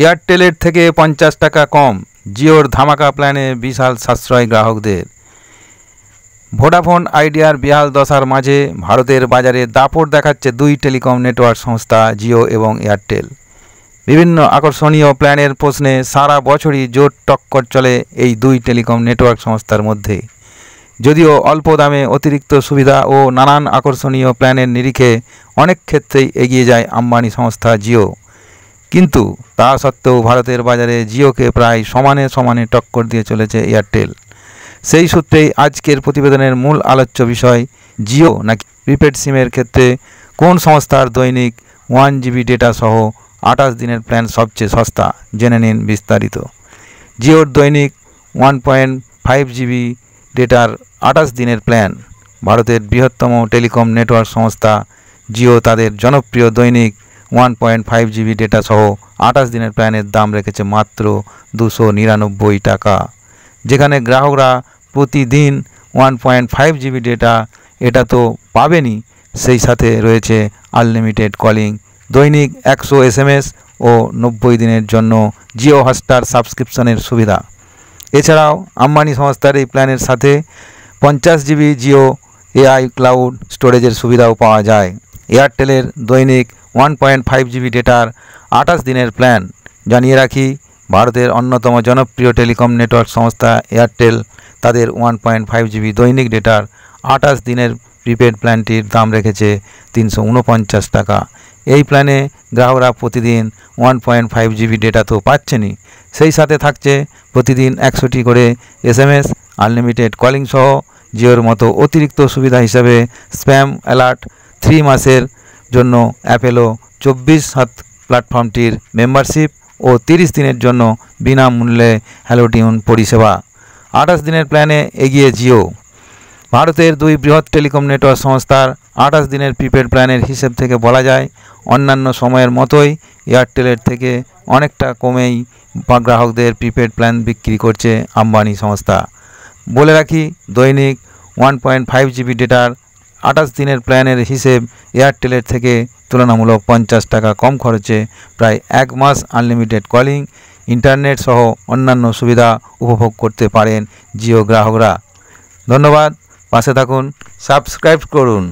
এয়ারটেলের থেকে 50 টাকা কম, জিওর ধামাকা প্ল্যানে বিশাল সাশ্রয় গ্রাহকদের। ভোডাফোন আইডিয়ার বেহাল দশার মাঝে ভারতের বাজারে দাপট দেখাচ্ছে দুই টেলিকম নেটওয়ার্ক সংস্থা জিও এবং এয়ারটেল। বিভিন্ন আকর্ষণীয় প্ল্যানের প্রশ্নে সারা বছরই জোর টক্কর চলে এই দুই টেলিকম নেটওয়ার্ক সংস্থার মধ্যে। যদিও অল্প দামে অতিরিক্ত সুবিধা ও নানান আকর্ষণীয় প্ল্যানের নিরিখে অনেক ক্ষেত্রেই এগিয়ে যায় আম্বানি সংস্থা জিও, কিন্তু তা সত্ত্বেও ভারতের বাজারে জিওকে প্রায় সমানে সমানে টক্কর দিয়ে চলেছে এয়ারটেল। সেই সূত্রেই আজকের প্রতিবেদনের মূল আলোচ্য বিষয়, জিও নাকি প্রিপেড সিমের ক্ষেত্রে কোন সংস্থার দৈনিক 1 GB ডেটা সহ 28 দিনের প্ল্যান সবচেয়ে সস্তা, জেনে নিন বিস্তারিত। জিওর দৈনিক 1.5 GB ডেটার 28 দিনের প্ল্যান। ভারতের বৃহত্তম টেলিকম নেটওয়ার্ক সংস্থা জিও তাদের জনপ্রিয় দৈনিক 1.5 GB ডেটা সহ 28 দিনের প্ল্যানের দাম রেখেছে মাত্র 299 টাকা, যেখানে গ্রাহকরা প্রতিদিন 1.5 GB ডেটা এটা তো পাবেনই, সেই সাথে রয়েছে আনলিমিটেড কলিং, দৈনিক 100 SMS ও 90 দিনের জন্য জিও হটস্টার সাবস্ক্রিপশনের সুবিধা। এছাড়াও আম্বানি সংস্থার এই প্ল্যানের সাথে 50 GB জিও AI ক্লাউড স্টোরেজের সুবিধাও পাওয়া যায়। এয়ারটেলের দৈনিক 1.5 GB ডেটার 28 দিনের প্ল্যান। জানিয়ে রাখি, ভারতের অন্যতম জনপ্রিয় টেলিকম নেটওয়ার্ক সংস্থা এয়ারটেল তাদের 1.5 GB দৈনিক ডেটার 28 দিনের প্রিপেড প্ল্যানটির দাম রেখেছে 349 টাকা। এই প্ল্যানে গ্রাহকরা প্রতিদিন 1.5 GB ডেটা তো পাচ্ছেনই, সেই সাথে থাকছে প্রতিদিন 100টি করে SMS, আনলিমিটেড কলিং সহ জিওর মতো অতিরিক্ত সুবিধা হিসাবে স্প্যাম অ্যালার্ট, 3 মাসের জন্য অ্যাপেলো 24/7 প্ল্যাটফর্মটির মেম্বারশিপ ও 30 দিনের জন্য বিনামূল্যে হ্যালো টিউন পরিষেবা। 28 দিনের প্ল্যানে এগিয়ে জিও। ভারতের দুই বৃহৎ টেলিকম নেটওয়ার্ক সংস্থার 28 দিনের প্রিপেড প্ল্যানের হিসেব থেকে বলা যায়, অন্যান্য সময়ের মতোই এয়ারটেলের থেকে অনেকটা কমেই গ্রাহকদের প্রিপেড প্ল্যান বিক্রি করছে আম্বানি সংস্থা। বলে রাখি, দৈনিক 1.5 GB ডেটার 28 দিনের প্ল্যানের হিসেব এয়ারটেলের থেকে তুলনামূলক 50 টাকা কম খরচে প্রায় 1 মাস আনলিমিটেড কলিং, ইন্টারনেট সহ অন্যান্য সুবিধা উপভোগ করতে পারেন জিও গ্রাহকরা। ধন্যবাদ, পাশে থাকুন, সাবস্ক্রাইব করুন।